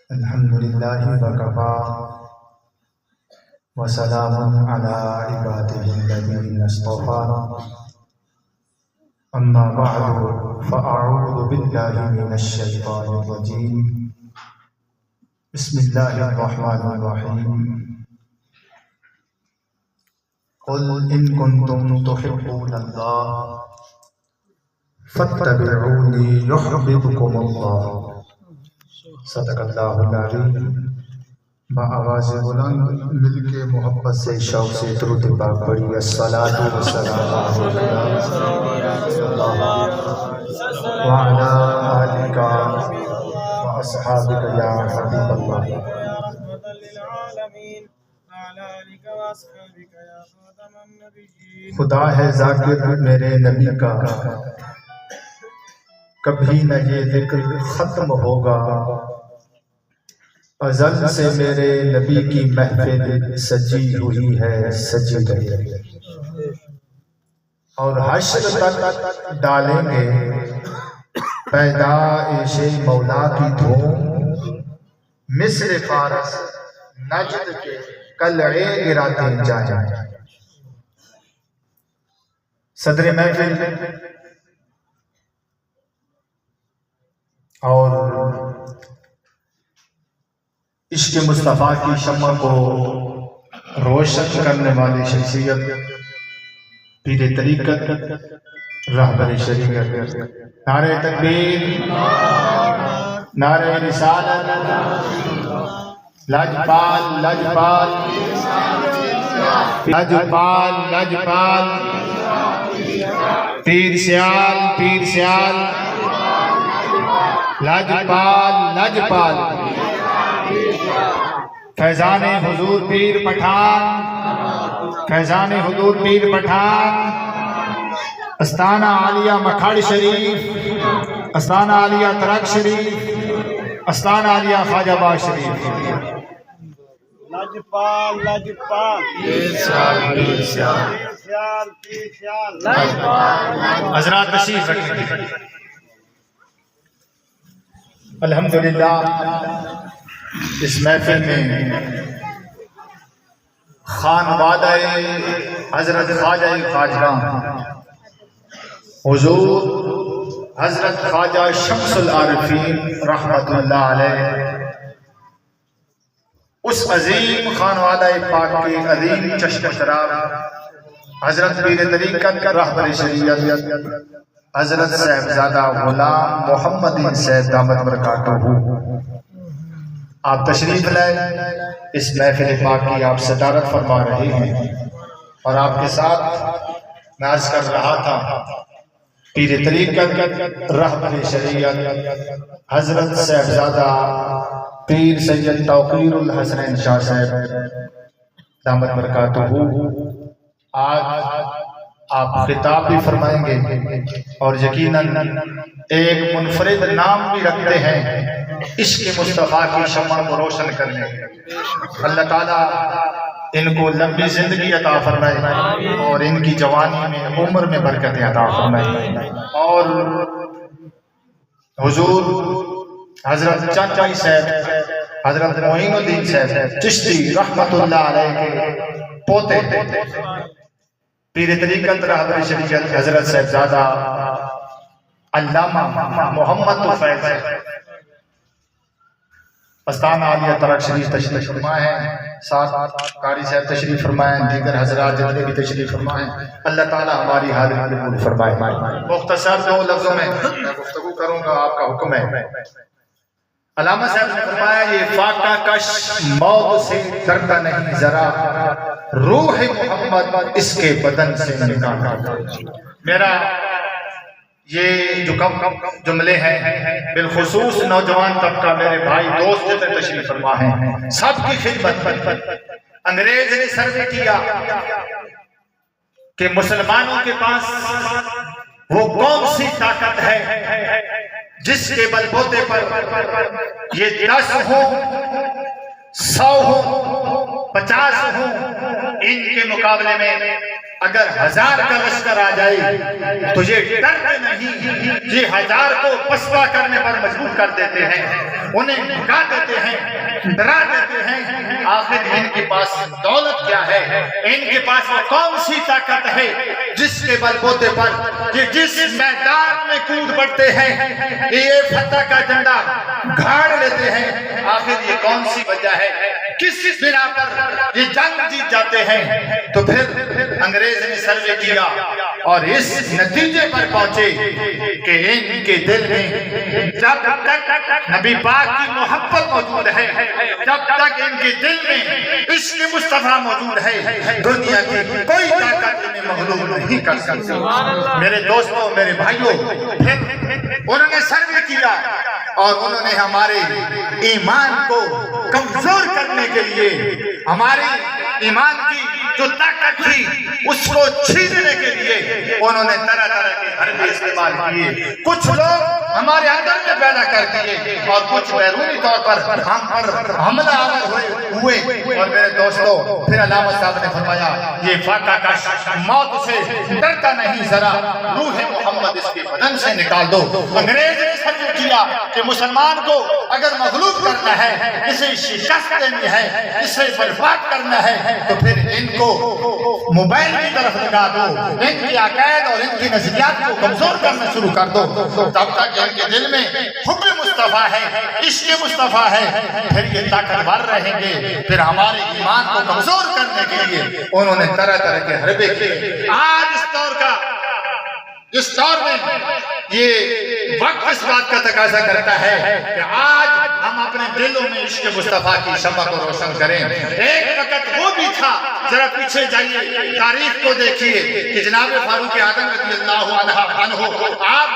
الحمدللہ وکفا وسلام علی عبادہ الذین اصطفیٰ اما بعد فاعوذ باللہ من الشیطان الرجیم بسم اللہ الرحمن الرحیم قل ان کنتم تحبون اللہ فاتبعونی یحببکم اللہ۔ صدق اللہ العظیم۔ با آواز بلند مل کے محبت سے شوق سے درود پاک پڑھی، الصلاۃ والسلام وعلی آلک واصحابک یا حبیب اللہ۔ خدا ہے ذاکر میرے نبی کا، کبھی نہ یہ ذکر ختم ہوگا، ازل سے میرے نبی کی محفل سجی ہوئی ہے، سجی رہے، اور حشر تک ڈالیں گے پیدائش مولا کی دھوم، مصر فارس نجد کے قلعے گراتے جائیں۔ صدر محفل اور عشق مصطفیٰ کی شمع کو روشن کرنے والی شخصیت پیر طریقت رہبر شریعت، نعرہ تکبیر، نعرہ رسالت، لاجپال لاجپال لاجپال لاجپال، پیر سیال پیر سیال، لاجپال لاجپال، فیضان حضور پیر پٹھان، فیضان حضور پیر پٹھان، استانہ عالیہ مکھڑ شریف، استانہ عالیہ ترک شریف، استانہ عالیہ خواجہ باغ شریف۔ لاجپال لاجپال، پیر سیال پیر سیال، پیر سیال پیر سیال، حضرات تشریف رکھیں۔ الحمدللہ اس محفل میں خانوادہ حضرت خواجہ خواجگاں حضور حضرت خواجہ شمس العارفین رحمت اللہ علیہ، اس عظیم خانوادہ پاک کے عظیم چشم شراب حضرت پیر طریقت کا رہبر شریعت حضرت صاحبزادہ غلام محمد صاحب دامت برکاتہ، آپ تشریف لائے، اس محفل پاک کی آپ صدارت فرما رہے ہیں، اور آپ کے ساتھ میں عرض کر رہا تھا پیر طریقت رہبر شریعت حضرت صاحبزادہ پیر سید توقیر الحسنین شاہ صاحب دامت برکاتہ، آج آپ خطاب بھی فرمائیں گے اور یقیناً ایک منفرد نام بھی رکھتے ہیں عشق مصطفیٰ کی شمع کو روشن کرنے۔ اللہ تعالیٰ ان کو لمبی زندگی عطا فرمائے اور ان کی جوانی میں عمر میں برکت عطا فرمائے، اور حضور حضرت چاچائی صاحب حضرت معین الدین صاحب چشتی رحمت اللہ علیہ کے پوتے پیر طریقت رہبر شریعت حضرت صاحبزادہ علامہ محمد طفیل استانہ عالیہ ترک شریف تشریف فرمائے ہیں، ساتھ قاری صاحب تشریف فرمائے ہیں، دیگر حضرات جتنے بھی تشریف فرمائے ہیں۔ اللہ تعالیٰ ہماری حاضری قبول فرمائے۔ مختصر دو لفظوں میں گفتگو کروں گا، آپ کا حکم ہے۔ علامہ صاحب نے فرمایا یہ فاقہ کش موت سے ڈرتا نہیں ذرا، روح محمد اس کے بدن سے نکال۔ میرا یہ جو کم جملے ہیں بالخصوص نوجوان طبقہ میرے بھائی دوست جتنے تشریف فرما ہیں، سب کی خدمت انگریز نے سروے کیا کہ مسلمانوں کے پاس وہ کون سی طاقت ہے جس کے بل بوتے پر یہ 10 ہوں 100 ہوں 50 ہوں، ان کے مقابلے میں اگر 1000 کا لشکر آ جائے تو یہ ڈرتے نہیں، یہ 1000 کو پسپا کرنے پر مجبور کر دیتے ہیں، انہیں بھگا دیتے ہیں، ڈرا دیتے ہیں۔ آخر ان کے پاس دولت کیا ہے، ان کے پاس وہ کون سی طاقت ہے جس کے بل بوتے پر یہ جس میدان میں کود پڑتے ہیں، یہ فتح کا جھنڈا گھاڑ لیتے ہیں؟ آخر یہ کون سی وجہ ہے، کس بنا پر یہ جنگ جیت جاتے ہیں؟ تو پھر انگریز نے سروے کیا اور اس نتیجے پر پہنچے کہ ان کے دل میں جب تک نبی پاک کی محبت موجود ہے، جب تک ان کے دل میں عشق مصطفیٰ موجود ہے، دنیا کی کوئی طاقت انہیں مغلوب نہیں کر سکتی۔ میرے دوستوں، میرے بھائیوں، پھر انہوں نے سروے کیا اور انہوں نے ہمارے ایمان کو کمزور کرنے کے لیے، ہمارے ایمان کی جو طاقت تھی اس کو چھیننے کے لیے انہوں نے طرح طرح کے حربے استعمال کیے۔ کچھ لوگ ہمارے اندر میں پیدا کر دیے اور کچھ بیرونی طور پر ہم پر حملہ آور ہوئے۔ اور میرے دوستوں، پھر علامہ صاحب نے فرمایا یہ فاقہ کش موت سے ڈرتا نہیں، ذرا روح محمد اس کے بدن سے نکال دو۔ انگریز نے سمجھ کیا کہ مسلمان کو اگر مغلوب کرنا ہے، اسے شکست دینی ہے، اسے برباد کرنا ہے، تو پھر ان کو موبائل کی طرف لگا دو، ان کی عقائد اور ان کی نظریات کو کمزور کرنا شروع کر دو۔ تب تک ان کے دل میں حب مصطفیٰ ہے، عشق مصطفیٰ ہے، پھر یہ طاقتور رہیں گے۔ پھر ہمارے ایمان کو کمزور کرنے کے لیے انہوں نے طرح طرح کے حربے کیے۔ آج اس دور میں یہ وقت اس بات کا تقاضا کرتا ہے کہ آج ہم اپنے دلوں میں عشق مصطفیٰ کی شمع کو روشن کریں۔ ایک وقت وہ بھی تھا، ذرا پیچھے جائیے، تاریخ کو دیکھیے کہ جناب فاروق اعظم رضی اللہ عنہ آپ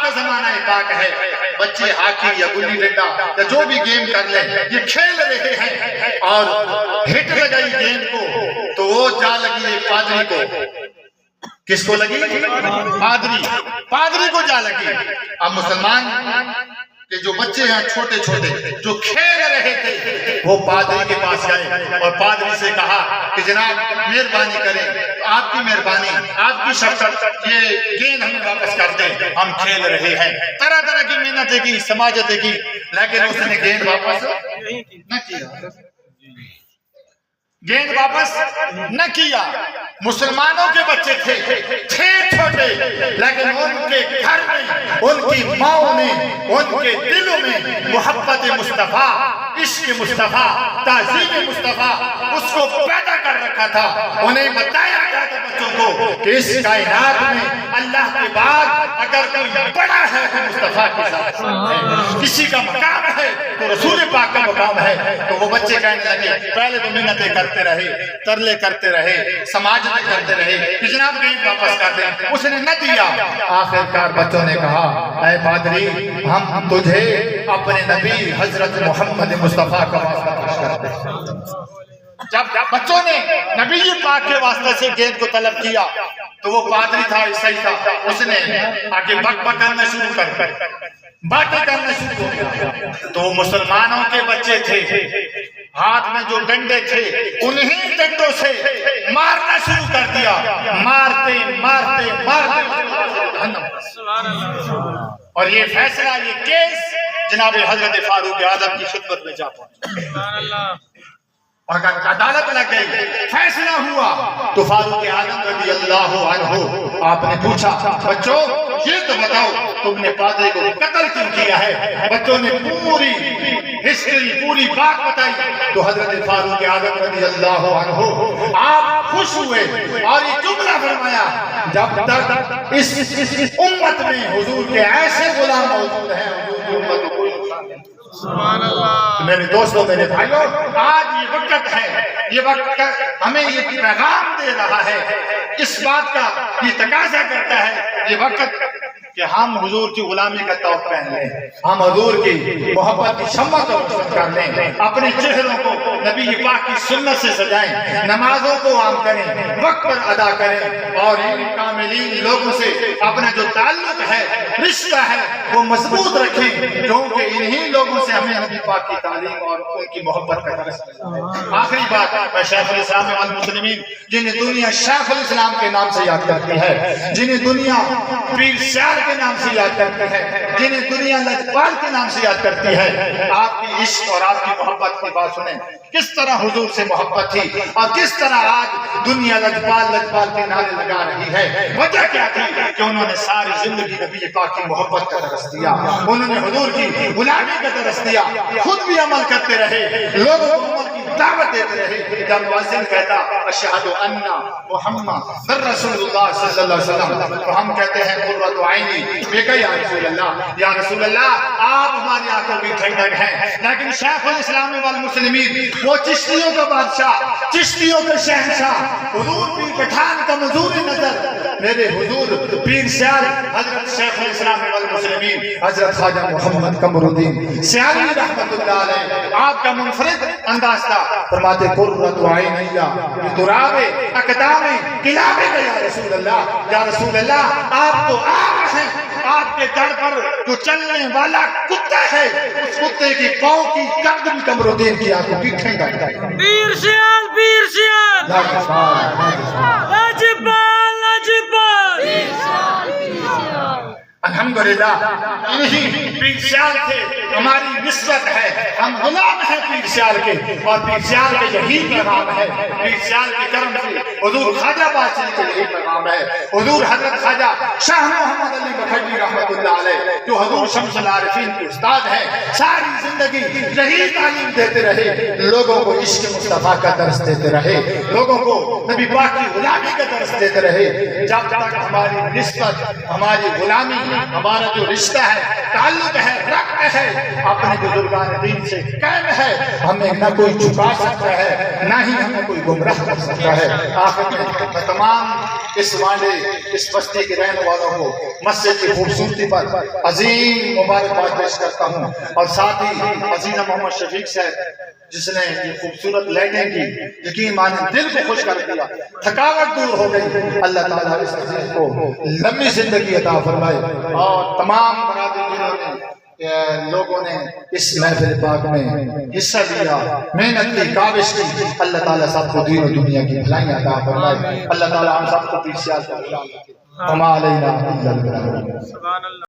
کا زمانہ پاک ہے، بچے ہاکی یا گلی ڈنڈا یا جو بھی گیم کر لیں، یہ کھیل رہے ہیں اور ہٹ لگئی گیند کو تو وہ جا لگی ایک پادری کو۔ کس کو لگی؟ پادری کو جا لگی۔ اب مسلمان کہ جو بچے ہیں چھوٹے چھوٹے جو کھیل رہے تھے، وہ پادری کے پاس گئے اور پادری سے کہا کہ جناب مہربانی کریں، آپ کی مہربانی، آپ کی شفقت، یہ گیند ہمیں واپس کر دیں، ہم کھیل رہے ہیں۔ طرح طرح کی محنتیں کی، سماجتیں کی، لیکن اس نے گیند واپس نہ کیا، گیند واپس نہ کیا۔ مسلمانوں کے بچے تھے چھوٹے، لیکن ان کے گھر میں، ان کی ماؤں نے، ان کے دلوں میں محبت مصطفیٰ، عشق مصطفیٰ، تعظیم مصطفیٰ اس کو پیدا کر رکھا تھا۔ انہیں بتایا گیا تھا بچوں کو کہ اس کائنات میں اللہ کے بعد اگر کوئی بڑا ہے تو مصطفیٰ کے ساتھ ہے، کسی کا مقام ہے تو رسول پاک کا مقام ہے۔ تو وہ بچے کہنے لگے، پہلے تو محنتیں کرتے رہے، ترلے کرتے رہے، سماج کرتے رہے کہ جناب گیند واپس کر دیں، اس نے نہ دیا۔ آخر کار بچوں نے کہا، اے پادری، ہم تجھے اپنے نبی حضرت محمد مصطفیٰ کا واسطہ پیش کرتے ہیں۔ جب بچوں نے نبی پاک کے واسطے سے گیند کو طلب کیا تو وہ پادری تھا، عیسائی تھا، اس نے آگے بک کرنا شروع کر باتیں کرنا شروع کیا۔ تو مسلمانوں کے بچے تھے، ہاتھ میں جو ڈنڈے تھے انہیں ڈنڈوں سے مارنا شروع کر دیا، مارتے مارتے مارتے، اور یہ فیصلہ، یہ کیس جناب حضرت فاروق اعظم کی خدمت میں جا پہنچا۔ اور اگر عدالت لگ گئی، فیصلہ ہوا، تو فاروق اعظم رضی اللہ عنہ آپ نے پوچھا، بچوں یہ تو بتاؤ تم نے پادری کو قتل کیوں کیا ہے؟ بچوں نے پوری ہسٹری، پوری بات بتائی۔ تو حضرت فاروق اعظم رضی اللہ عنہ آپ خوش ہوئے اور یہ جملہ فرمایا، جب تک اس امت میں حضور کے ایسے غلام موجود ہیں، حضور کی امت کو کوئی نقصان نہیں۔ میرے دوستوں، میرے بھائیوں، آج یہ وقت ہے، یہ وقت ہمیں یہ پیغام دے رہا ہے، اس بات کا یہ تقاضا کرتا ہے یہ وقت کہ ہم حضور کی غلامی کا طوق پہن لیں، ہم حضور کی محبت کی شمع کو روشن کر لیں، اپنے چہروں کو نبی پاک کی سنت سے سجائیں، نمازوں کو عام کریں، وقت پر ادا کریں، اور ان کاملین لوگوں سے اپنا جو تعلق ہے، رشتہ ہے، وہ مضبوط رکھیں، کیونکہ انہی لوگوں سے ہمیں نبی پاک کی تعلیم اور ان کی محبت کا درس ملتا ہے۔ آخری بات میں شیخ الاسلام والمسلمین جنہیں دنیا شیخ الاسلام کے نام سے یاد کرتی ہے، جنہیں دنیا پیر سیال کے نام سے یاد کرتی ہے، جنہیں دنیا لجپال کے نام سے یاد کرتی ہے، آپ کی عشق اور آپ کی محبت کی بات سنیں، کس طرح حضور سے محبت تھی اور کس طرح آج دنیا لجپال کے نعرے لگا رہی ہے۔ وجہ کیا تھی کہ انہوں نے ساری زندگی نبی پاک کی محبت کا درس دیا، انہوں نے حضور کی غلامی کا درس دیا، خود بھی عمل کرتے رہے، لوگوں کو عمل کی دعوت دیتے رہے۔ جب مؤذن کہتا اشہد ان محمد رسول اللہ صلی اللہ علیہ وسلم تو ہم کہتے ہیں قرۃ عینی بیکا یا رسول اللہ، یا رسول اللہ آپ ہماری آنکھوں کی ٹھنڈک ہیں۔ لیکن شیخ الاسلام والمسلمین وہ چشتیوں کا بادشاہ، چشتیوں کے شہنشاہ، حضور پیر پٹھان کا مزور نظر، میرے حضور پیر سیال حضرت شیخ الاسلام والمسلمین حضرت خواجہ محمد قمر الدین سیالی رحمت اللہ علیہ، آپ کا منفرد انداز تھا۔ فرماتے قرۃ عینیہ تراب اقدام کلاب یا رسول اللہ، یا رسول اللہ آپ تو آپ ہیں، آپ کے در پر جو چلنے والا کتا ہے اس کتے کی پاؤں کی گرد بھی قمر الدین کی آنکھوں کی ٹھنڈک ہے۔ پیر سیال لاجپال الحمدللہ انہی پیر سیال تھے، ہماری نسبت ہے، ہم غلام ہیں پیر سیال کے، اور پیر سیال کے یہی پیغام ہے۔ پیر سیال کے کرم سے حضور خواجہ بادشاہ کے یہی پیغام ہے۔ حضور حضرت خواجہ شاہ محمد علی مکھڈی رحمت اللہ علیہ جو حضور شمس العارفین کے استاد ہیں، ساری زندگی یہی تعلیم دیتے رہے، لوگوں کو عشق مصطفیٰ کا درس دیتے رہے، لوگوں کو نبی پاک کی غلامی کا درس دیتے رہے۔ جب تک ہماری نسبت، ہماری غلامی، ہمارا جو رشتہ ہے، تعلق ہے، ربط ہے اپنے بزرگان دین سے قائم ہے، ہمیں نہ کوئی جھکا سکتا ہے، نہ ہی ہمیں کوئی گمراہ کر سکتا ہے۔ آخر میں تمام اس وانڈے، اس بستی کے رہنے والوں کو مسجد کی خوبصورتی پر عظیم مبارکباد پیش کرتا ہوں، اور ساتھ ہی عظیم محمد شفیق صاحب جس نے یہ خوبصورت لائٹیں کی، یقین مانیں دل کو خوش کر دیا، تھکاوٹ دور ہو گئی۔ اللہ تعالیٰ اس عزیز کو لمبی زندگی عطا فرمائے، اور تمام برادری جنہوں نے لوگوں نے اس محفل پاک میں حصہ لیا، محنت کی، کاوش کی، اللہ تعالیٰ سب کو دین و دنیا کی بھلائیاں عطا فرمائے۔ اللہ تعالیٰ ہم سب کو پیر سیال کا غلام رکھے۔ وما علینا الا البلاغ۔